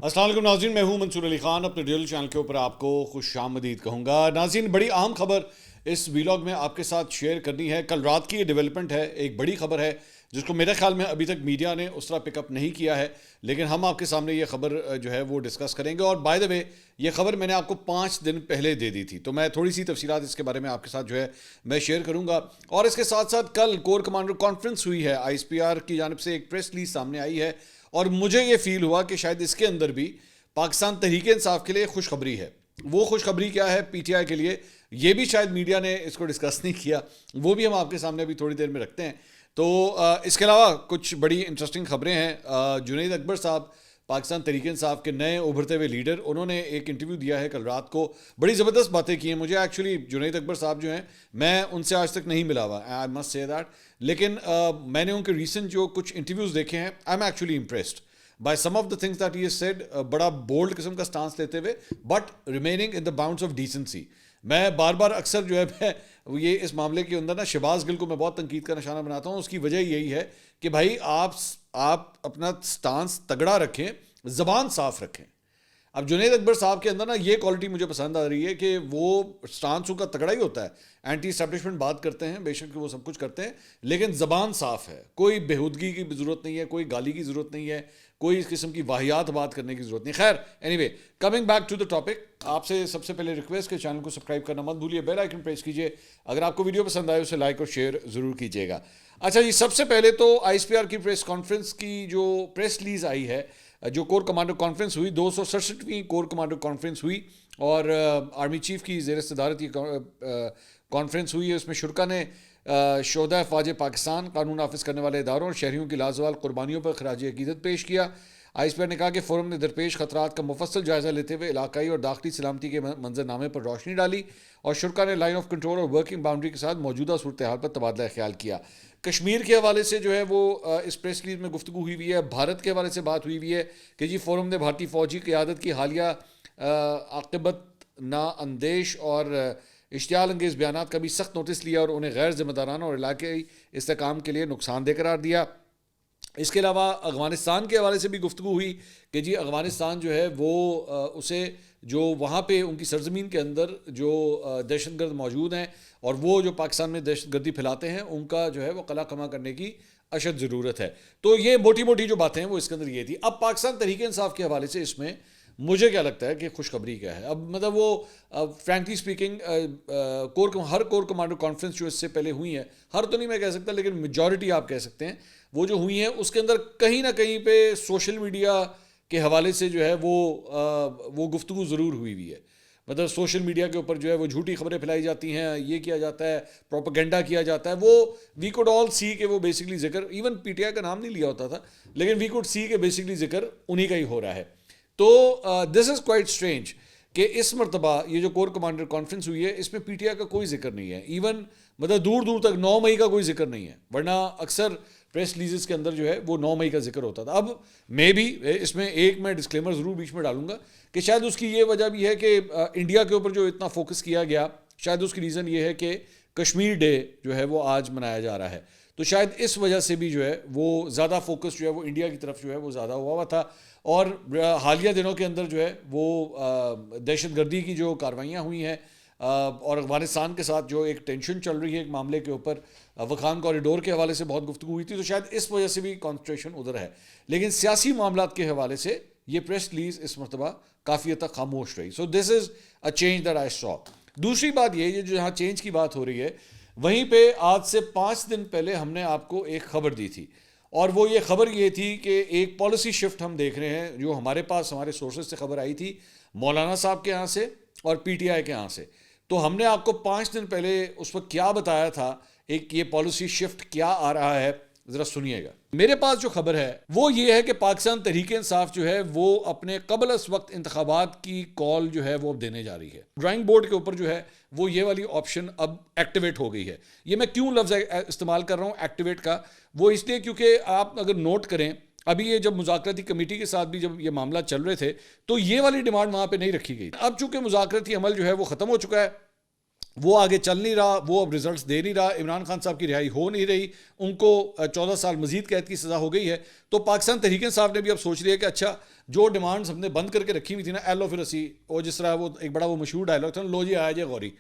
السلام علیکم ناظرین، میں ہوں منصور علی خان، اپنے ڈیل چینل کے اوپر آپ کو خوش آمدید کہوں گا۔ ناظرین، بڑی اہم خبر اس ویلاگ میں آپ کے ساتھ شیئر کرنی ہے۔ کل رات کی یہ ڈیولپمنٹ ہے، ایک بڑی خبر ہے جس کو میرے خیال میں ابھی تک میڈیا نے اس طرح پک اپ نہیں کیا ہے، لیکن ہم آپ کے سامنے یہ خبر جو ہے وہ ڈسکس کریں گے۔ اور بائی دا وے، یہ خبر میں نے آپ کو 5 دن پہلے دے دی تھی، تو میں تھوڑی سی تفصیلات اس کے بارے میں آپ کے ساتھ جو ہے میں شیئر کروں گا۔ اور اس کے ساتھ ساتھ کل کور کمانڈر کانفرنس ہوئی ہے، آئی ایس پی آر کی جانب سے ایک پریس ریلیز سامنے آئی ہے، اور مجھے یہ فیل ہوا کہ شاید اس کے اندر بھی پاکستان تحریک انصاف کے لیے خوشخبری ہے۔ وہ خوشخبری کیا ہے پی ٹی آئی کے لیے، یہ بھی شاید میڈیا نے اس کو ڈسکس نہیں کیا، وہ بھی ہم آپ کے سامنے ابھی تھوڑی دیر میں رکھتے ہیں۔ تو اس کے علاوہ کچھ بڑی انٹرسٹنگ خبریں ہیں۔ جنید اکبر صاحب، پاکستان تحریک انصاف کے نئے ابھرتے ہوئے لیڈر، انہوں نے ایک انٹرویو دیا ہے کل رات کو، بڑی زبردست باتیں کی ہیں۔ مجھے ایکچولی جنید اکبر صاحب جو ہیں، میں ان سے آج تک نہیں ملا ہوا، آئی مسٹ سے دیٹ، لیکن میں نے ان کے ریسنٹ جو کچھ انٹرویوز دیکھے ہیں، I am actually impressed by some of the things that he has said۔ بڑا بولڈ قسم کا سٹانس لیتے ہوئے، but remaining in the bounds of decency. میں بار بار اکثر جو ہے میں یہ اس معاملے کے اندر نا شہباز گل کو میں بہت تنقید کا نشانہ بناتا ہوں۔ اس کی وجہ یہی ہے کہ بھائی آپ اپنا سٹانس تگڑا رکھیں، زبان صاف رکھیں۔ اب جنید اکبر صاحب کے اندر نا یہ کوالٹی مجھے پسند آ رہی ہے کہ وہ سٹانس ان کا تگڑا ہی ہوتا ہے، اینٹی اسٹیبلشمنٹ بات کرتے ہیں، بے شک وہ سب کچھ کرتے ہیں، لیکن زبان صاف ہے، کوئی بےہودگی کی ضرورت نہیں ہے، کوئی گالی کی ضرورت نہیں ہے، کوئی اس قسم کی واہیات بات کرنے کی ضرورت نہیں۔ خیر، anyway, coming back to the topic, آپ سے سب سے پہلے ریکویسٹ کہ چینل کو سبسکرائب کرنا مت بھولیے، بیل آئیکن پریس کیجیے، اگر آپ کو ویڈیو پسند آئے اسے لائک اور شیئر ضرور کیجیے گا۔ اچھا جی، سب سے پہلے تو آئی ایس پی آر کی پریس کانفرنس کی جو پریس ریلیز آئی ہے، جو کور کمانڈر کانفرنس ہوئی، 267ویں کور کمانڈر کانفرنس ہوئی، اور آرمی چیف کی زیر صدارت یہ کانفرنس ہوئی ہے۔ اس میں شرکا نے شہدائے فوج پاکستان، قانون نافذ کرنے والے اداروں اور شہریوں کی لازوال قربانیوں پر خراج عقیدت پیش کیا۔ آئی ایس پی آر نے کہا کہ فورم نے درپیش خطرات کا مفصل جائزہ لیتے ہوئے علاقائی اور داخلی سلامتی کے منظرنامے پر روشنی ڈالی، اور شرکا نے لائن آف کنٹرول اور ورکنگ باؤنڈری کے ساتھ موجودہ صورتحال پر تبادلہ خیال کیا۔ کشمیر کے حوالے سے جو ہے وہ اس پریس ریلیز میں گفتگو ہوئی ہے، بھارت کے حوالے سے بات ہوئی ہے کہ جی فورم نے بھارتی فوجی قیادت کی حالیہ عاقبت نااندیش اور اشتعال انگیز بیانات کا بھی سخت نوٹس لیا اور انہیں غیر ذمہ دارانہ اور علاقائی استحکام کے لیے نقصان دہ قرار دیا۔ اس کے علاوہ افغانستان کے حوالے سے بھی گفتگو ہوئی کہ جی افغانستان جو ہے وہ اسے جو وہاں پہ ان کی سرزمین کے اندر جو دہشت گرد موجود ہیں اور وہ جو پاکستان میں دہشت گردی پھیلاتے ہیں، ان کا جو ہے وہ قلع کما کرنے کی اشد ضرورت ہے۔ تو یہ موٹی موٹی جو باتیں ہیں وہ اس کے اندر یہ تھی۔ اب پاکستان تحریک انصاف کے حوالے سے اس میں مجھے کیا لگتا ہے کہ خوشخبری کیا ہے؟ اب مطلب وہ فرینکلی اسپیکنگ ہر کور کمانڈر کانفرنس جو اس سے پہلے ہوئی ہیں، ہر تو نہیں میں کہہ سکتا لیکن میجورٹی آپ کہہ سکتے ہیں، وہ جو ہوئی ہیں اس کے اندر کہیں نہ کہیں پہ سوشل میڈیا کے حوالے سے جو ہے وہ گفتگو ضرور ہوئی ہے۔ مطلب سوشل میڈیا کے اوپر جو ہے وہ جھوٹی خبریں پھیلائی جاتی ہیں، یہ کیا جاتا ہے، پروپیگنڈا کیا جاتا ہے۔ وہ وی کوڈ آل سی کہ وہ بیسکلی ذکر ایون پی ٹی آئی کا نام نہیں لیا ہوتا تھا، لیکن وی کوڈ سی کہ بیسکلی ذکر انہی کا ہی ہو رہا ہے۔ تو دس از کوائٹ اسٹرینج کہ اس مرتبہ یہ جو کور کمانڈر کانفرنس ہوئی ہے اس میں پی ٹی آئی کا کوئی ذکر نہیں ہے، ایون مطلب دور دور تک 9 مئی کا کوئی ذکر نہیں ہے، ورنہ اکثر پریس ریلیزز کے اندر جو ہے وہ 9 مئی کا ذکر ہوتا تھا۔ اب میں بھی اس میں ایک میں ڈسکلیمر ضرور بیچ میں ڈالوں گا کہ شاید اس کی یہ وجہ بھی ہے کہ انڈیا کے اوپر جو اتنا فوکس کیا گیا، شاید اس کی ریزن یہ ہے کہ کشمیر ڈے جو ہے وہ آج منایا جا رہا ہے، تو شاید اس وجہ سے بھی جو ہے وہ زیادہ فوکس جو ہے وہ انڈیا کی طرف جو ہے وہ زیادہ ہوا تھا۔ اور حالیہ دنوں کے اندر جو ہے وہ دہشت گردی کی جو کاروائیاں ہوئی ہیں اور افغانستان کے ساتھ جو ایک ٹینشن چل رہی ہے ایک معاملے کے اوپر، وکھان کوریڈور کے حوالے سے بہت گفتگو ہوئی تھی، تو شاید اس وجہ سے بھی کانسنٹریشن ادھر ہے۔ لیکن سیاسی معاملات کے حوالے سے یہ پریس ریلیز اس مرتبہ کافی حد تک خاموش رہی۔ سو دس از اے چینج دیٹ آئی سو۔ دوسری بات یہ جو جہاں چینج کی بات ہو رہی ہے، وہیں پہ آج سے 5 دن پہلے ہم نے آپ کو ایک خبر دی تھی، اور وہ یہ خبر یہ تھی کہ ایک پالیسی شفٹ ہم دیکھ رہے ہیں جو ہمارے پاس ہمارے سورسز سے خبر آئی تھی، مولانا صاحب کے ہاں سے اور پی ٹی آئی کے ہاں سے۔ تو ہم نے آپ کو 5 دن پہلے اس وقت کیا بتایا تھا، ایک یہ پالیسی شفٹ کیا آ رہا ہے، ذرا سنیے گا۔ میرے پاس جو خبر ہے وہ یہ ہے کہ پاکستان تحریک انصاف جو ہے وہ اپنے قبل از وقت انتخابات کی کال جو ہے وہ اب دینے جا رہی ہے۔ ڈرائنگ بورڈ کے اوپر جو ہے وہ یہ والی آپشن اب ایکٹیویٹ ہو گئی ہے۔ یہ میں کیوں لفظ استعمال کر رہا ہوں ایکٹیویٹ کا، وہ اس لیے کیونکہ آپ اگر نوٹ کریں، ابھی یہ جب مذاکراتی کمیٹی کے ساتھ بھی جب یہ معاملہ چل رہے تھے تو یہ والی ڈیمانڈ وہاں پہ نہیں رکھی گئی۔ اب چونکہ مذاکراتی عمل جو ہے وہ ختم ہو چکا ہے، وہ آگے چل نہیں رہا, وہ اب ریزلٹس دے نہیں رہا, عمران خان صاحب کی رہائی ہو نہیں رہی, ان کو 14 سال مزید قید کی سزا ہو گئی ہے. تو پاکستان تحریک انصاف نے بھی اب سوچ لیا کہ اچھا جو ڈیمانڈز ہم نے بند کر کے رکھی ہوئی تھی نا, ایلو پھر اسی وہ جس طرح وہ ایک بڑا وہ مشہور ڈائلاگ تھا نا, لو جی آیا جے غوری,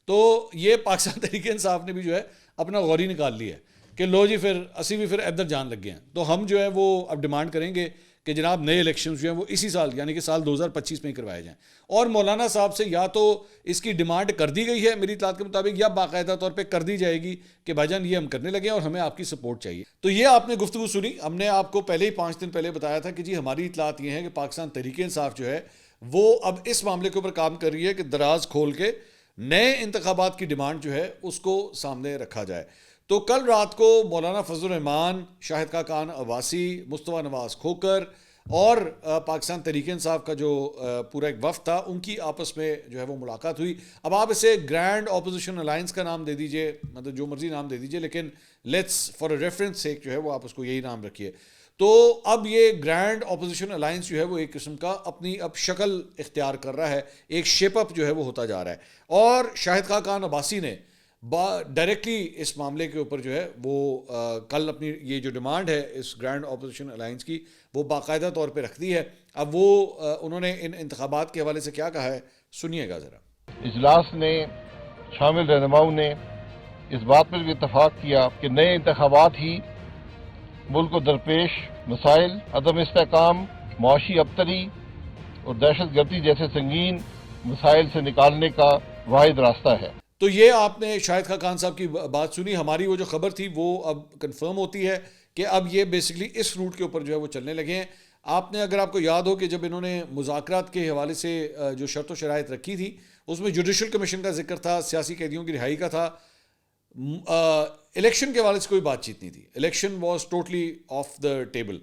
تو یہ پاکستان تحریک انصاف نے بھی جو ہے اپنا غوری نکال لیا ہے کہ لو جی پھر اسی بھی پھر ادھر جان لگ گئے ہیں. تو ہم جو ہے وہ اب ڈیمانڈ کریں گے کہ جناب نئے الیکشنز جو ہیں وہ اسی سال یعنی کہ سال 2025 میں ہی کروائے جائیں. اور مولانا صاحب سے یا تو اس کی ڈیمانڈ کر دی گئی ہے میری اطلاعات کے مطابق, یا باقاعدہ طور پہ کر دی جائے گی کہ بھائی جان یہ ہم کرنے لگے ہیں اور ہمیں آپ کی سپورٹ چاہیے. تو یہ آپ نے گفتگو سنی. ہم نے آپ کو پہلے ہی 5 دن پہلے بتایا تھا کہ جی ہماری اطلاعات یہ ہیں کہ پاکستان تحریک انصاف جو ہے وہ اب اس معاملے کے اوپر کام کر رہی ہے کہ دراز کھول کے نئے انتخابات کی ڈیمانڈ جو ہے اس کو سامنے رکھا جائے. تو کل رات کو مولانا فضل الرحمان, شاہد خاقان عباسی, مصطفیٰ نواز کھوکر اور پاکستان تحریک انصاف کا جو پورا ایک وفد تھا, ان کی آپس میں جو ہے وہ ملاقات ہوئی. اب آپ اسے گرینڈ اپوزیشن الائنس کا نام دے دیجئے, مطلب جو مرضی نام دے دیجئے, لیکن لیٹس فار اے ریفرنس سیک جو ہے وہ آپ اس کو یہی نام رکھیے. تو اب یہ گرینڈ اپوزیشن الائنس جو ہے وہ ایک قسم کا اپنی اب شکل اختیار کر رہا ہے, ایک شیپ اپ جو ہے وہ ہوتا جا رہا ہے. اور شاہد خاقان عباسی نے ڈائریکٹلی اس معاملے کے اوپر جو ہے وہ کل اپنی یہ جو ڈیمانڈ ہے اس گرینڈ اپوزیشن الائنس کی وہ باقاعدہ طور پہ رکھ دی ہے. اب وہ انہوں نے ان انتخابات کے حوالے سے کیا کہا ہے, سنیے گا ذرا. اجلاس نے شامل رہنماؤں نے اس بات پر بھی اتفاق کیا کہ نئے انتخابات ہی ملک کو درپیش مسائل, عدم استحکام, معاشی ابتری اور دہشت گردی جیسے سنگین مسائل سے نکالنے کا واحد راستہ ہے. تو یہ آپ نے شاہد خاقان صاحب کی بات سنی. ہماری وہ جو خبر تھی وہ اب کنفرم ہوتی ہے کہ اب یہ بیسکلی اس روٹ کے اوپر جو ہے وہ چلنے لگے ہیں. آپ نے اگر آپ کو یاد ہو کہ جب انہوں نے مذاکرات کے حوالے سے جو شرط و شرائط رکھی تھی اس میں جوڈیشل کمیشن کا ذکر تھا, سیاسی قیدیوں کی رہائی کا تھا, الیکشن کے حوالے سے کوئی بات چیت نہیں تھی. Election was totally of the table.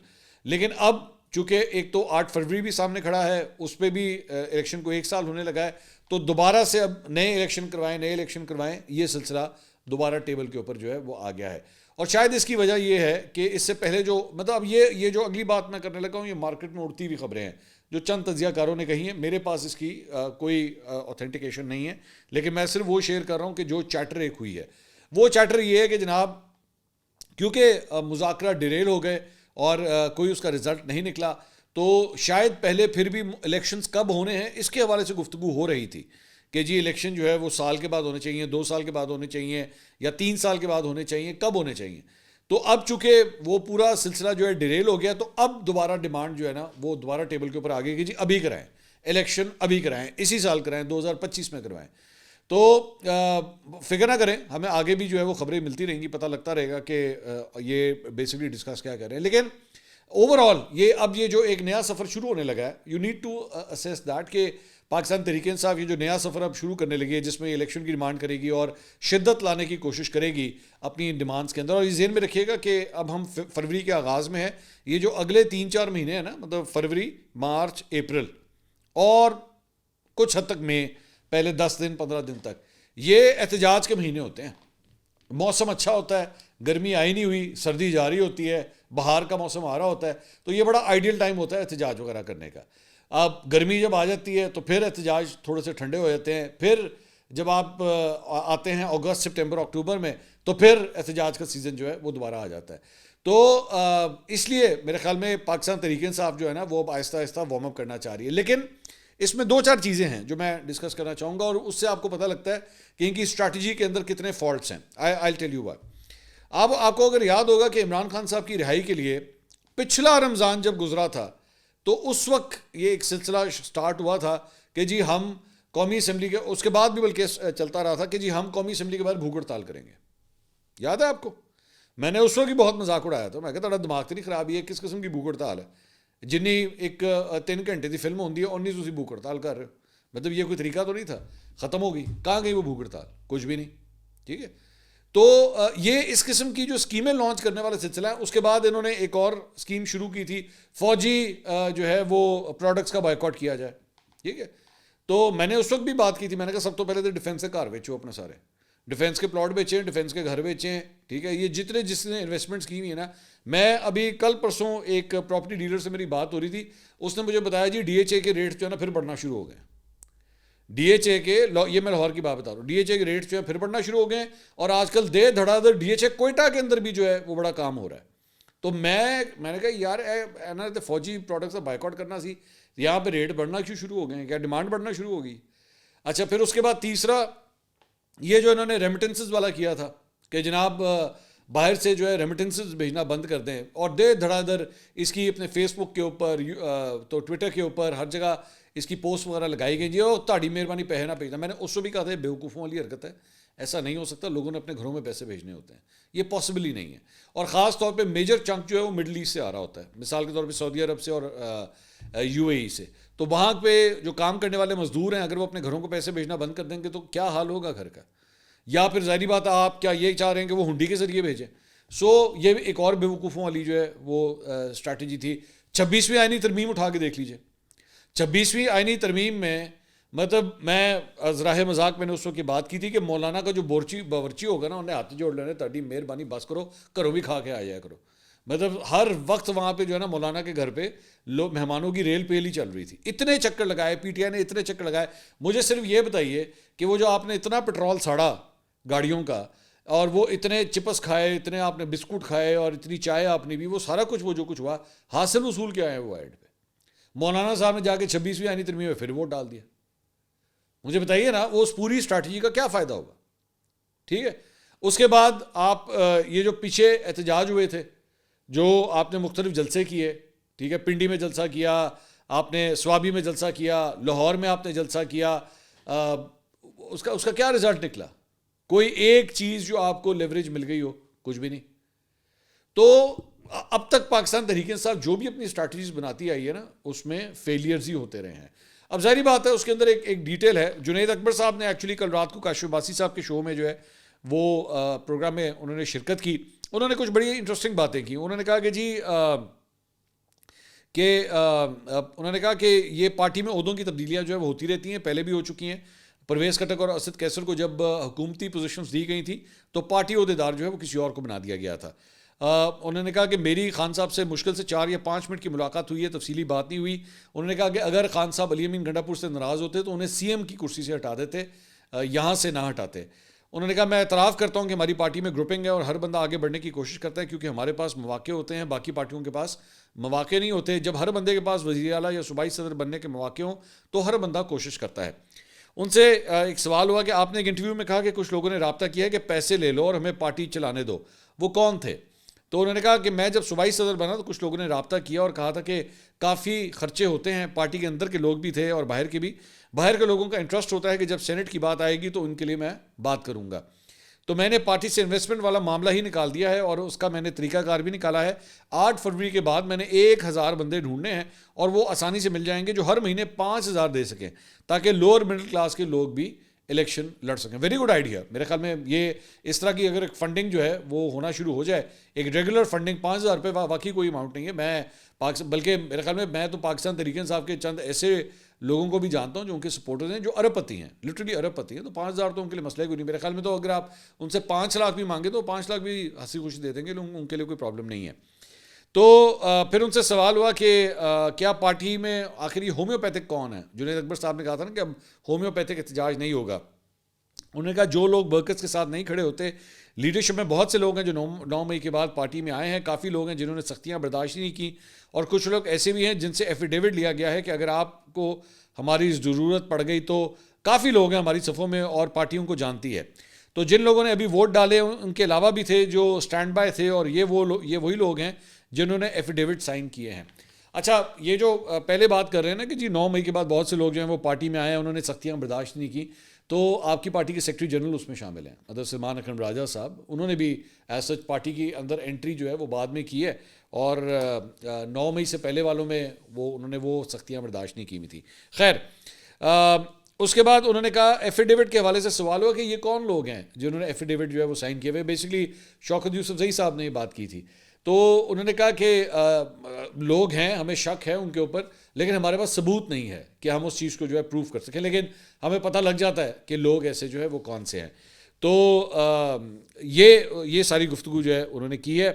لیکن اب چونکہ ایک تو 8 فروری بھی سامنے کھڑا ہے, اس پہ بھی الیکشن کو 1 سال ہونے لگا ہے, تو دوبارہ سے اب نئے الیکشن کروائیں, یہ سلسلہ دوبارہ ٹیبل کے اوپر جو ہے وہ آ گیا ہے. اور شاید اس کی وجہ یہ ہے کہ اس سے پہلے جو مطلب اب یہ جو اگلی بات میں کرنے لگا ہوں یہ مارکیٹ میں اڑتی ہوئی خبریں ہیں جو چند تجزیہ کاروں نے کہی ہیں. میرے پاس اس کی کوئی اوتھینٹیکیشن نہیں ہے, لیکن میں صرف وہ شیئر کر رہا ہوں کہ جو چیٹر ایک ہوئی ہے. وہ چیٹر یہ ہے کہ جناب کیونکہ مذاکرات ڈیریل ہو گئے اور کوئی اس کا رزلٹ نہیں نکلا, تو شاید پہلے پھر بھی الیکشنز کب ہونے ہیں اس کے حوالے سے گفتگو ہو رہی تھی کہ جی الیکشن جو ہے وہ سال کے بعد ہونے چاہیے, 2 سال کے بعد ہونے چاہیے, یا 3 سال کے بعد ہونے چاہیے, کب ہونے چاہیے. تو اب چونکہ وہ پورا سلسلہ جو ہے ڈیریل ہو گیا, تو اب دوبارہ ڈیمانڈ جو ہے نا وہ دوبارہ ٹیبل کے اوپر آ گئی کہ جی ابھی کرائیں الیکشن, ابھی کرائیں, اسی سال کرائیں, 2025 میں کروائیں. تو فکر نہ کریں, ہمیں آگے بھی جو ہے وہ خبریں ملتی رہیں گی, پتہ لگتا رہے گا کہ یہ بیسکلی ڈسکس کیا کر رہے ہیں. لیکن اوور آل یہ جو ایک نیا سفر شروع ہونے لگا ہے, you need to assess that کہ پاکستان تحریک انصاف یہ جو نیا سفر اب شروع کرنے لگی ہے جس میں الیکشن کی ڈیمانڈ کرے گی اور شدت لانے کی کوشش کرے گی اپنی ڈیمانڈز کے اندر. اور یہ ذہن میں رکھیے گا کہ اب ہم فروری کے آغاز میں ہیں, یہ جو اگلے 3-4 مہینے ہیں نا, مطلب فروری, مارچ, اپریل اور کچھ حد تک مئی, پہلے 10 دن 15 دن تک یہ احتجاج کے مہینے ہوتے ہیں. موسم اچھا ہوتا ہے, گرمی آئی نہیں ہوئی, سردی جاری ہوتی ہے, بہار کا موسم آ رہا ہوتا ہے, تو یہ بڑا آئیڈیل ٹائم ہوتا ہے احتجاج وغیرہ کرنے کا. اب گرمی جب آ جاتی ہے تو پھر احتجاج تھوڑے سے ٹھنڈے ہو جاتے ہیں, پھر جب آپ آتے ہیں اگست, سپٹمبر, اکتوبر میں تو پھر احتجاج کا سیزن جو ہے وہ دوبارہ آ جاتا ہے. تو اس لیے میرے خیال میں پاکستان تحریک انصاف جو ہے نا وہ اب آہستہ آہستہ وارم اپ کرنا چاہ رہی ہے. لیکن اس میں 2-4 چیزیں ہیں جو میں ڈسکس کرنا چاہوں گا اور اس سے آپ کو پتہ لگتا ہے کہ ان کی اسٹریٹجی کے اندر کتنے فالٹس ہیں. I tell you why. اب آپ کو اگر یاد ہوگا کہ عمران خان صاحب کی رہائی کے لیے پچھلا رمضان جب گزرا تھا تو اس وقت یہ ایک سلسلہ سٹارٹ ہوا تھا کہ جی ہم قومی اسمبلی کے, اس کے بعد بھی بلکہ چلتا رہا تھا کہ جی ہم قومی اسمبلی کے بعد بھوک ہڑتال کریں گے. یاد ہے آپ کو؟ میں نے اس وقت بھی بہت مذاق اڑایا تھا, میں کہتا تھا دماغ تو نہیں خراب, یہ کس قسم کی بھوک ہڑتال ہے, جنی ایک 3 گھنٹے کی فلم ہوتی ہے 19 تسی بھوک ہڑتال کر رہے ہو, مطلب یہ کوئی طریقہ تو نہیں تھا. ختم ہو گئی, کہاں گئی وہ بھوک ہڑتال, کچھ بھی نہیں. ٹھیک ہے, تو یہ اس قسم کی جو اسکیمیں لانچ کرنے والا سلسلہ ہے. اس کے بعد انہوں نے ایک اور اسکیم شروع کی تھی, فوجی جو ہے وہ پروڈکٹس کا بائیکاٹ کیا جائے. ٹھیک ہے, تو میں نے اس وقت بھی بات کی تھی, میں نے کہا سب تو پہلے تو ڈیفینس کے گھر بیچو, اپنے سارے ڈیفینس کے پلاٹ بیچیں, ڈیفینس کے گھر بیچیں. ٹھیک ہے, یہ جس نے انویسٹمنٹس کی ہوئی ہے نا, میں ابھی کل پرسوں ایک پراپرٹی ڈیلر سے میری بات ہو رہی تھی, اس نے مجھے بتایا جی DHA کے ریٹ جو ہے نا پھر بڑھنا شروع ہو گئے. ڈی ایچ اے کے یہ میں لاہور کی بات بتا رہا ہوں, ڈی ایچ اے کے ریٹس جو ہے پھر بڑھنا شروع ہو گئے ہیں, اور آج کل دے دھڑا دھڑ ڈی ایچ اے کوئٹہ کے اندر بھی جو ہے وہ بڑا کام ہو رہا ہے. تو میں نے کہا یار فوجی پروڈکٹس کا بائیکاٹ کرنا سی, یہاں پہ ریٹ بڑھنا کیوں شروع ہو گئے ہیں, کیا ڈیمانڈ بڑھنا شروع ہو گئی. اچھا پھر اس کے بعد تیسرا یہ جو انہوں نے ریمیٹنسز والا کیا تھا کہ جناب باہر سے جو ہے ریمیٹنسز بھیجنا بند کر دیں, اور دے دھڑا دھڑ اس کی اپنے فیس بک کے اوپر تو ٹویٹر کے اوپر ہر جگہ اس کی پوسٹ وغیرہ لگائی گئی, جی تہاڑی مہربانی پیسے نہ بھیجنا. میں نے اس کو بھی کہا تھا بیوقوفوں والی حرکت ہے, ایسا نہیں ہو سکتا, لوگوں نے اپنے گھروں میں پیسے بھیجنے ہوتے ہیں, یہ پاسبل ہی نہیں ہے. اور خاص طور پہ میجر چنک جو ہے وہ مڈل ایسٹ سے آ رہا ہوتا ہے, مثال کے طور پہ سعودی عرب سے اور یو اے ای سے. تو وہاں پہ جو کام کرنے والے مزدور ہیں اگر وہ اپنے گھروں کو پیسے بھیجنا بند کر دیں گے تو کیا حال ہوگا گھر کا. یا پھر ظاہری بات ہے آپ کیا یہ چاہ رہے ہیں کہ وہ ہنڈی کے ذریعے بھیجیں. یہ ایک اور بیوقوفوں والی جو ہے وہ اسٹریٹجی تھی. 26ویں آئینی ترمیم اٹھا کے دیکھ لیجیے, 26ویں آئینی ترمیم میں مطلب میں ذراہ مذاق میں نے اس وقت کی بات کی تھی کہ مولانا کا جو باورچی ہوگا نا انہیں ہاتھ جوڑ لینے, تہاڈی مہربانی بس کرو, گھروں بھی کھا کے آ جایا کرو. مطلب ہر وقت وہاں پہ جو ہے نا مولانا کے گھر پہ لوگ مہمانوں کی ریل پیل ہی چل رہی تھی. اتنے چکر لگائے پی ٹی آئی نے, اتنے چکر لگائے. مجھے صرف یہ بتائیے کہ وہ جو آپ نے اتنا پٹرول ساڑا گاڑیوں کا, اور وہ اتنے چپس کھائے, اتنے آپ نے بسکٹ کھائے, اور اتنی چائے آپ نے بھی, وہ سارا کچھ وہ جو کچھ ہوا حاصل وصول کیا ہے وہ ایڈ پہ. مولانا صاحب نے جا کے 26ویں آئینی ترمیم میں پھر ووٹ ڈال دیا. مجھے بتائیے نا وہ اس پوری اسٹریٹجی کا کیا فائدہ ہوگا. ٹھیک ہے, اس کے بعد آپ یہ جو پیچھے احتجاج ہوئے تھے, جو آپ نے مختلف جلسے کیے, ٹھیک ہے, پنڈی میں جلسہ کیا آپ نے, سوابی میں جلسہ کیا, لاہور میں آپ نے جلسہ کیا, اس کا کیا رزلٹ نکلا؟ کوئی ایک چیز جو آپ کو لیوریج مل گئی ہو؟ کچھ بھی نہیں. تو اب تک پاکستان تحریک انصاف جو بھی اپنی اسٹریٹجیز بناتی آئی ہے نا اس میں فیلئرز ہی ہوتے رہے ہیں. اب ظاہری بات ہے اس کے اندر ایک ڈیٹیل ہے. جنید اکبر صاحب نے ایکچولی کل رات کو کاشف عباسی صاحب کے شو میں جو ہے وہ پروگرام میں انہوں نے شرکت کی. انہوں نے کچھ بڑی انٹرسٹنگ باتیں کی. انہوں نے کہا کہ یہ پارٹی میں عہدوں کی تبدیلیاں جو ہے وہ ہوتی رہتی ہیں, پہلے بھی ہو چکی ہیں. پرویز خٹک اور اسد کیسر کو جب حکومتی پوزیشنز دی گئی تھیں تو پارٹی عہدیدار جو ہے وہ کسی اور کو بنا دیا گیا تھا. انہوں نے کہا کہ میری خان صاحب سے مشکل سے 4 یا 5 منٹ کی ملاقات ہوئی ہے, تفصیلی بات نہیں ہوئی. انہوں نے کہا کہ اگر خان صاحب علی امین گنڈا پور سے ناراض ہوتے تو انہیں سی ایم کی کرسی سے ہٹا دیتے, یہاں سے نہ ہٹاتے. انہوں نے کہا میں اعتراف کرتا ہوں کہ ہماری پارٹی میں گروپنگ ہے اور ہر بندہ آگے بڑھنے کی کوشش کرتا ہے کیونکہ ہمارے پاس مواقع ہوتے ہیں, باقی پارٹیوں کے پاس مواقع نہیں ہوتے. جب ہر بندے کے پاس وزیر اعلیٰ یا صوبائی صدر بننے کے مواقع ہوں تو ہر بندہ کوشش کرتا ہے. ان سے ایک سوال ہوا کہ آپ نے ایک انٹرویو میں کہا کہ کچھ لوگوں نے رابطہ کیا ہے کہ پیسے لے لو اور ہمیں پارٹی چلانے دو, وہ کون تھے؟ تو انہوں نے کہا کہ میں جب صوبائی صدر بنا تو کچھ لوگوں نے رابطہ کیا اور کہا تھا کہ کافی خرچے ہوتے ہیں, پارٹی کے اندر کے لوگ بھی تھے اور باہر کے بھی. باہر کے لوگوں کا انٹرسٹ ہوتا ہے کہ جب سینٹ کی بات آئے گی تو ان کے لیے میں بات کروں گا. تو میں نے پارٹی سے انویسٹمنٹ والا معاملہ ہی نکال دیا ہے اور اس کا میں نے طریقہ کار بھی نکالا ہے. 8 فروری کے بعد میں نے 1000 بندے ڈھونڈنے ہیں اور وہ آسانی سے مل جائیں گے جو ہر مہینے 5000 دے سکیں تاکہ لوور مڈل کلاس کے لوگ بھی الیکشن لڑ سکیں. Very good idea. میرے خیال میں یہ اس طرح کی اگر ایک فنڈنگ جو ہے وہ ہونا شروع ہو جائے, ایک ریگولر فنڈنگ, 5000 روپے واقعی کوئی اماؤنٹ نہیں ہے. بلکہ میرے خیال میں تو پاکستان تحریک انصاف کے چند ایسے لوگوں کو بھی جانتا ہوں جو ان کے سپورٹرز ہیں جو ارب پتی ہیں, لٹرلی ارب پتی ہیں. تو 5000 تو ان کے لیے مسئلہ کوئی نہیں. میرے خیال میں تو اگر آپ ان سے 5 لاکھ بھی مانگے تو 5 لاکھ بھی ہنسی خوشی دے دیں گے, ان کے لیے کوئی پرابلم نہیں ہے. تو پھر ان سے سوال ہوا کہ کیا پارٹی میں آخر یہ ہومیوپیتھک کون ہے؟ جنید اکبر صاحب نے کہا تھا نا کہ اب ہومیوپیتھک احتجاج نہیں ہوگا. انہوں نے کہا جو لوگ ورکرز کے ساتھ نہیں کھڑے ہوتے, لیڈرشپ میں بہت سے لوگ ہیں جو 9 مئی کے بعد پارٹی میں آئے ہیں, کافی لوگ ہیں جنہوں نے سختیاں برداشت نہیں کی, اور کچھ لوگ ایسے بھی ہیں جن سے ایفیڈیوٹ لیا گیا ہے کہ اگر آپ کو ہماری ضرورت پڑ گئی تو کافی لوگ ہیں ہماری صفوں میں اور پارٹیوں کو جانتی ہے. تو جن لوگوں نے ابھی ووٹ ڈالے ان کے علاوہ بھی تھے جو سٹینڈ بائی تھے, اور یہ وہی لوگ ہیں جنہوں نے ایفیڈیوٹ سائن کیے ہیں. اچھا, یہ جو پہلے بات کر رہے ہیں نا کہ جی 9 مئی کے بعد بہت سے لوگ جو ہیں وہ پارٹی میں آئے ہیں, انہوں نے سختیاں برداشت نہیں کی, تو آپ کی پارٹی کے سیکرٹری جنرل اس میں شامل ہیں, مطلب سلمان اکرم راجہ صاحب. انہوں نے بھی ایز سچ پارٹی کی اندر انٹری جو ہے وہ بعد میں کی ہے, اور 9 مئی سے پہلے والوں میں انہوں نے وہ سختیاں برداشت نہیں کی ہوئی تھی. خیر, اس کے بعد انہوں نے کہا ایفیڈیوٹ کے حوالے سے سوال ہوا کہ یہ کون لوگ ہیں جنہوں نے ایفیڈیوٹ جو ہے وہ سائن کیے ہوئے. بیسکلی شوکت یوسف زئی صاحب نے یہ بات کی تھی. تو انہوں نے کہا کہ لوگ ہیں, ہمیں شک ہے ان کے اوپر, لیکن ہمارے پاس ثبوت نہیں ہے کہ ہم اس چیز کو جو ہے پروف کر سکیں, لیکن ہمیں پتہ لگ جاتا ہے کہ لوگ ایسے جو ہے وہ کون سے ہیں. تو یہ ساری گفتگو جو ہے انہوں نے کی ہے.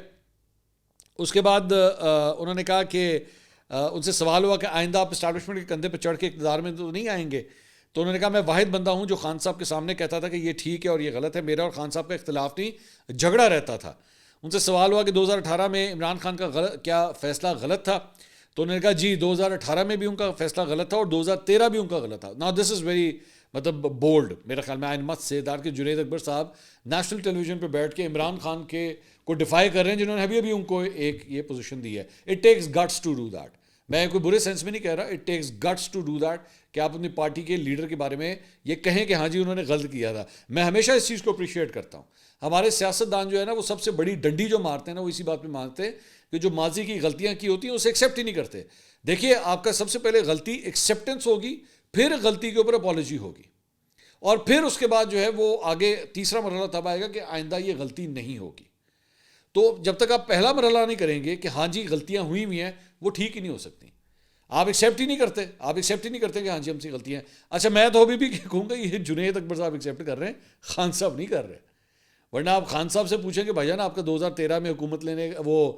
اس کے بعد انہوں نے کہا کہ ان سے سوال ہوا کہ آئندہ آپ اسٹیبلشمنٹ کے کندھے پہ چڑھ کے اقتدار میں تو نہیں آئیں گے. تو انہوں نے کہا میں واحد بندہ ہوں جو خان صاحب کے سامنے کہتا تھا کہ یہ ٹھیک ہے اور یہ غلط ہے. میرا اور خان صاحب کا اختلاف نہیں, جھگڑا رہتا تھا. ان سے سوال ہوا کہ 2018 میں عمران خان کا کیا فیصلہ غلط تھا؟ تو انہوں نے کہا جی 2018 میں بھی ان کا فیصلہ غلط تھا اور 2013 بھی ان کا غلط تھا. نا دس از ویری بولڈ میرا خیال میں. آئی مت سے دیٹ کہ جنید اکبر صاحب نیشنل ٹیلی ویژن پہ بیٹھ کے عمران خان کے کو ڈیفائی کر رہے ہیں جنہوں نے ابھی ان کو ایک یہ پوزیشن دی ہے. It takes guts to do that. میں کوئی برے سینس میں نہیں کہہ رہا, it takes guts to do that کہ آپ اپنی پارٹی کے لیڈر کے بارے میں یہ کہیں کہ ہاں جی انہوں نے غلط کیا تھا. میں ہمیشہ اس چیز کو اپریشیٹ کرتا ہوں. ہمارے سیاستدان جو ہے نا وہ سب سے بڑی ڈنڈی جو مارتے ہیں نا وہ اسی بات پہ مانتے ہیں کہ جو ماضی کی غلطیاں کی ہوتی ہیں اسے ایکسیپٹ ہی نہیں کرتے. دیکھیے آپ کا سب سے پہلے غلطی ایکسیپٹنس ہوگی, پھر غلطی کے اوپر اپالوجی ہوگی, اور پھر اس کے بعد جو ہے وہ آگے تیسرا مرحلہ تب آئے گا کہ آئندہ یہ غلطی نہیں ہوگی. تو جب تک آپ پہلا مرحلہ نہیں کریں گے کہ ہاں جی غلطیاں ہوئی ہوئی ہیں, وہ ٹھیک ہی نہیں ہو سکتی. آپ ایکسیپٹ ہی نہیں کرتے, کہ ہاں جی ہم سے غلطیاں ہیں. اچھا میں تو ابھی بھی کہوں گا یہ جنید اکبر صاحب ایکسیپٹ کر رہے ہیں, خان صاحب نہیں کر رہے. ورنہ آپ خان صاحب سے پوچھیں کہ بھائی جان آپ کا 2013 میں حکومت لینے وہ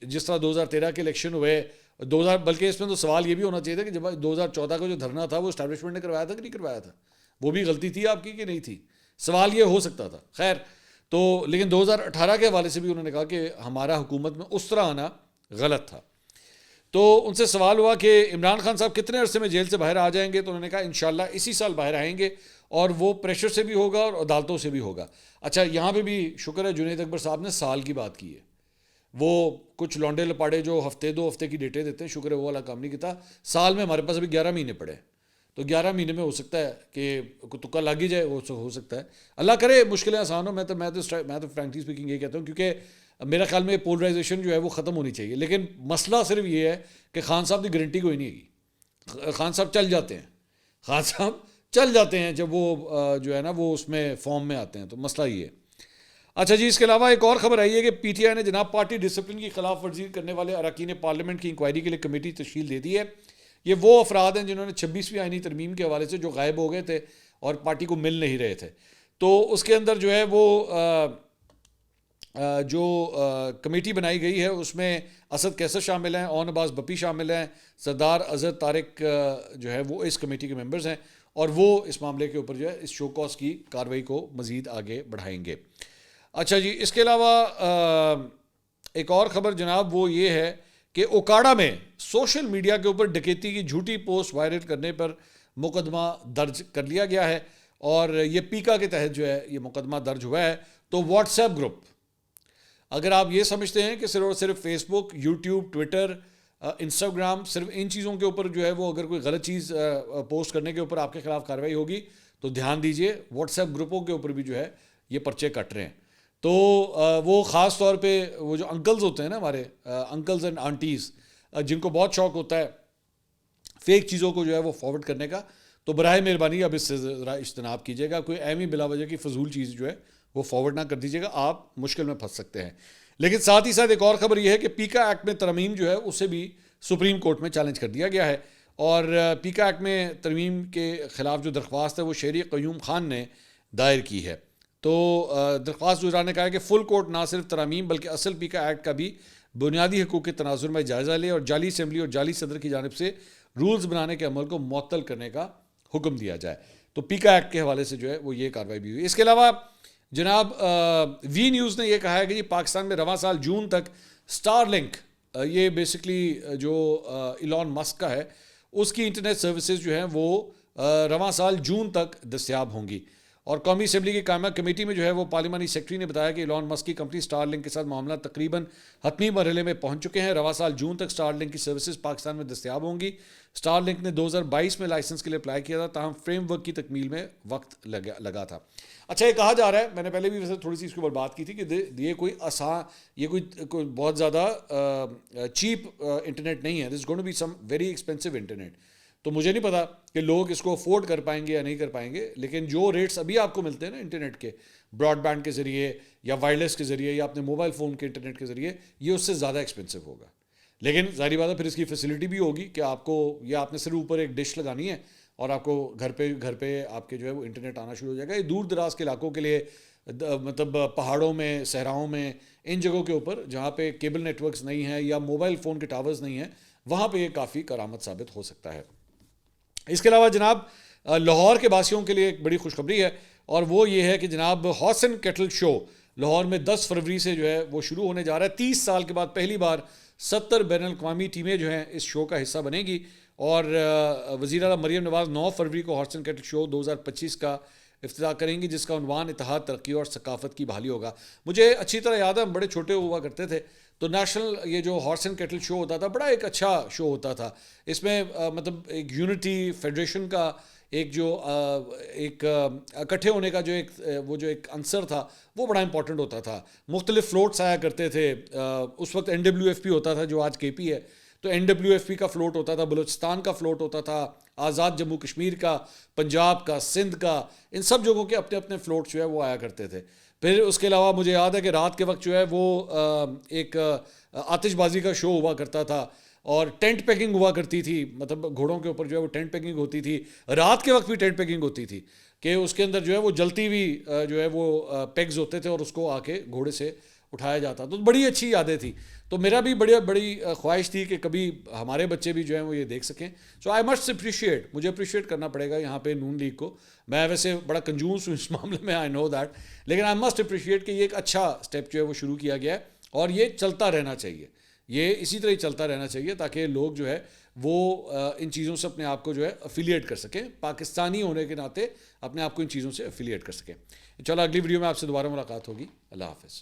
جس طرح 2013 کے الیکشن ہوئے, بلکہ اس میں تو سوال یہ بھی ہونا چاہیے تھا کہ جب 2014 کا جو دھرنا تھا وہ اسٹیبلشمنٹ نے کروایا تھا کہ نہیں کروایا تھا, وہ بھی غلطی تھی آپ کی کہ نہیں تھی. سوال یہ ہو سکتا تھا. خیر تو لیکن 2018 کے حوالے سے بھی انہوں نے کہا کہ ہمارا حکومت میں اس طرح آنا غلط تھا. تو ان سے سوال ہوا کہ عمران خان صاحب کتنے عرصے میں جیل سے باہر آ جائیں گے؟ تو انہوں نے کہا انشاءاللہ اسی سال باہر آئیں گے, اور وہ پریشر سے بھی ہوگا اور عدالتوں سے بھی ہوگا. اچھا یہاں پہ بھی شکر ہے جنید اکبر صاحب نے سال کی بات کی ہے. وہ کچھ لونڈے لپاڑے جو ہفتے 2 ہفتے کی ڈیٹیں دیتے ہیں, شکر ہے وہ والا کام نہیں کیا. سال میں ہمارے پاس ابھی 11 مہینے پڑے, تو 11 مہینے میں ہو سکتا ہے کہ تکا لگ ہی جائے, وہ ہو سکتا ہے. اللہ کرے مشکلیں آسان ہو. میں تو فرینکلی اسپیکنگ یہ کہتا ہوں, کیونکہ میرا خیال میں پولرائزیشن جو ہے وہ ختم ہونی چاہیے. لیکن مسئلہ صرف یہ ہے کہ خان صاحب کی گارنٹی کوئی نہیں ہے. خان صاحب چل جاتے ہیں جب وہ جو ہے نا وہ اس میں فارم میں آتے ہیں, تو مسئلہ یہ ہے. اچھا جی, اس کے علاوہ ایک اور خبر آئی ہے کہ پی ٹی آئی نے جناب پارٹی ڈسپلن کی خلاف ورزی کرنے والے اراکین پارلیمنٹ کی انکوائری کے لیے کمیٹی تشکیل دے دی ہے. یہ وہ افراد ہیں جنہوں نے 26ویں آئینی ترمیم کے حوالے سے جو غائب ہو گئے تھے اور پارٹی کو مل نہیں رہے تھے. تو اس کے اندر جو ہے وہ جو کمیٹی بنائی گئی ہے اس میں اسد کیسر شامل ہیں, اون عباس بپی شامل ہیں, سردار اظہر طارق جو ہے وہ اس کمیٹی کے ممبرز ہیں, اور وہ اس معاملے کے اوپر جو ہے اس شو کاز کی کارروائی کو مزید آگے بڑھائیں گے. اچھا جی, اس کے علاوہ ایک اور خبر جناب وہ یہ ہے کہ اوکاڑا میں سوشل میڈیا کے اوپر ڈکیتی کی جھوٹی پوسٹ وائرل کرنے پر مقدمہ درج کر لیا گیا ہے, اور یہ پیکا کے تحت جو ہے یہ مقدمہ درج ہوا ہے. تو واٹس ایپ گروپ, اگر آپ یہ سمجھتے ہیں کہ صرف اور صرف فیس بک, یوٹیوب, ٹویٹر, انسٹاگرام, صرف ان چیزوں کے اوپر جو ہے وہ اگر کوئی غلط چیز پوسٹ کرنے کے اوپر آپ کے خلاف کارروائی ہوگی, تو دھیان دیجئے واٹس ایپ گروپوں کے اوپر بھی جو ہے یہ پرچے کٹ رہے ہیں. تو وہ خاص طور پہ وہ جو انکلز ہوتے ہیں نا, ہمارے انکلز اینڈ آنٹیز, جن کو بہت شوق ہوتا ہے فیک چیزوں کو جو ہے وہ فارورڈ کرنے کا, تو براہ مہربانی اب اس سے ذرا اجتناب کیجیے گا. کوئی اہم بلا وجہ کی فضول چیز جو ہے وہ فارورڈ نہ کر دیجیے گا, آپ مشکل میں پھنس سکتے ہیں. لیکن ساتھ ہی ساتھ ایک اور خبر یہ ہے کہ پیکا ایکٹ میں ترمیم جو ہے اسے بھی سپریم کورٹ میں چیلنج کر دیا گیا ہے, اور پیکا ایکٹ میں ترمیم کے خلاف جو درخواست ہے وہ شہری قیوم خان نے دائر کی ہے. تو درخواست گزار نے کہا ہے کہ فل کورٹ نہ صرف ترامیم بلکہ اصل پیکا ایکٹ کا بھی بنیادی حقوق کے تناظر میں جائزہ لے, اور جعلی اسمبلی اور جعلی صدر کی جانب سے رولز بنانے کے عمل کو معطل کرنے کا حکم دیا جائے. تو پیکا ایکٹ کے حوالے سے جو ہے وہ یہ کارروائی بھی ہوئی. اس کے علاوہ جناب وی نیوز نے یہ کہا ہے کہ یہ پاکستان میں رواں سال جون تک اسٹار لنک, یہ بیسکلی جو ایلان مسک کا ہے, اس کی انٹرنیٹ سروسز جو ہیں وہ رواں سال جون تک دستیاب ہوں گی. اور قومی اسمبلی کی قائمہ کمیٹی میں جو ہے وہ پارلیمانی سیکرٹری نے بتایا کہ ایلان مسک کی کمپنی اسٹار لنک کے ساتھ معاملہ تقریباً حتمی مرحلے میں پہنچ چکے ہیں. رواں سال جون تک اسٹار لنک کی سروسز پاکستان میں دستیاب ہوں گی. اسٹار لنک نے 2022 میں لائسنس کے لیے اپلائی کیا تھا, تاہم فریم ورک کی تکمیل میں وقت لگا تھا. اچھا, یہ کہا جا رہا ہے, میں نے پہلے بھی ویسے تھوڑی سی اس کے اوپر بات کی تھی کہ یہ کوئی آسان, یہ کوئی بہت زیادہ چیپ انٹرنیٹ نہیں ہے. This going to be some very expensive internet. تو مجھے نہیں پتا کہ لوگ اس کو افورڈ کر پائیں گے یا نہیں کر پائیں گے, لیکن جو ریٹس ابھی آپ کو ملتے ہیں نا انٹرنیٹ کے, براڈ بینڈ کے ذریعے یا وائرلیس کے ذریعے یا اپنے موبائل فون کے انٹرنیٹ کے ذریعے, یہ اس سے زیادہ ایکسپینسو ہوگا. لیکن ظاہری بات ہے پھر اس کی فیسلٹی بھی ہوگی کہ آپ کو, یا آپ نے صرف اوپر ایک ڈش لگانی ہے اور آپ کو گھر پہ آپ کے جو ہے وہ انٹرنیٹ آنا شروع ہو جائے گا. یہ دور دراز کے علاقوں کے لیے, مطلب پہاڑوں میں, صحراؤں میں, ان جگہوں کے اوپر جہاں پہ کیبل نیٹ ورکس نہیں ہیں یا موبائل فون کے ٹاورز نہیں ہیں, وہاں پہ یہ کافی کرامت ثابت ہو سکتا ہے. اس کے علاوہ جناب لاہور کے باسیوں کے لیے ایک بڑی خوشخبری ہے، اور وہ یہ ہے کہ جناب ہارس اینڈ کیٹل شو لاہور میں 10 فروری سے جو ہے وہ شروع ہونے جا رہا ہے۔ 30 سال کے بعد پہلی بار 70 بین الاقوامی ٹیمیں جو ہیں اس شو کا حصہ بنیں گی، اور وزیر اعلیٰ مریم نواز 9 فروری کو ہارس اینڈ کیٹل شو 2025 کا افتتاح کریں گی، جس کا عنوان اتحاد، ترقی اور ثقافت کی بحالی ہوگا۔ مجھے اچھی طرح یاد ہے، ہم بڑے چھوٹے ہوا کرتے تھے تو نیشنل یہ جو ہارس اینڈ کیٹل شو ہوتا تھا بڑا ایک اچھا شو ہوتا تھا۔ اس میں مطلب ایک یونٹی، فیڈریشن کا ایک جو ایک اکٹھے ہونے کا جو ایک وہ جو ایک عنصر تھا وہ بڑا امپورٹنٹ ہوتا تھا۔ مختلف فلوٹس آیا کرتے تھے، اس وقت NWFP ہوتا تھا جو آج KP ہے، تو NWFP کا فلوٹ ہوتا تھا، بلوچستان کا فلوٹ ہوتا تھا، آزاد جموں کشمیر کا، پنجاب کا، سندھ کا، ان سب جگہوں کے اپنے اپنے فلوٹ جو ہے وہ آیا کرتے تھے۔ پھر اس کے علاوہ مجھے یاد ہے کہ رات کے وقت جو ہے وہ ایک آتش بازی کا شو ہوا کرتا تھا، اور ٹینٹ پیکنگ ہوا کرتی تھی، مطلب گھوڑوں کے اوپر جو ہے وہ ٹینٹ پیکنگ ہوتی تھی، رات کے وقت بھی ٹینٹ پیکنگ ہوتی تھی کہ اس کے اندر جو ہے وہ جلتی ہوئی جو ہے وہ پیگز ہوتے تھے اور اس کو آ کے گھوڑے سے اٹھایا جاتا، تو بڑی اچھی یادیں تھیں۔ تو میرا بھی بڑی خواہش تھی کہ کبھی ہمارے بچے بھی جو ہیں وہ یہ دیکھ سکیں۔ سو آئی مسٹ اپریشیٹ، مجھے اپریشیٹ کرنا پڑے گا یہاں پہ نون لیگ کو، میں ویسے بڑا کنجوس ہوں اس معاملے میں، آئی نو دیٹ، لیکن آئی مسٹ اپریشیٹ کہ یہ ایک اچھا اسٹیپ جو ہے وہ شروع کیا گیا ہے، اور یہ چلتا رہنا چاہیے، یہ اسی طرح ہی چلتا رہنا چاہیے تاکہ لوگ جو ہے وہ ان چیزوں سے اپنے آپ کو جو ہے افیلیٹ کر سکیں، پاکستانی ہونے کے ناطے اپنے آپ کو ان چیزوں سے افیلیٹ کر سکیں۔ چلو اگلی ویڈیو میں آپ سے دوبارہ ملاقات ہوگی، اللہ حافظ۔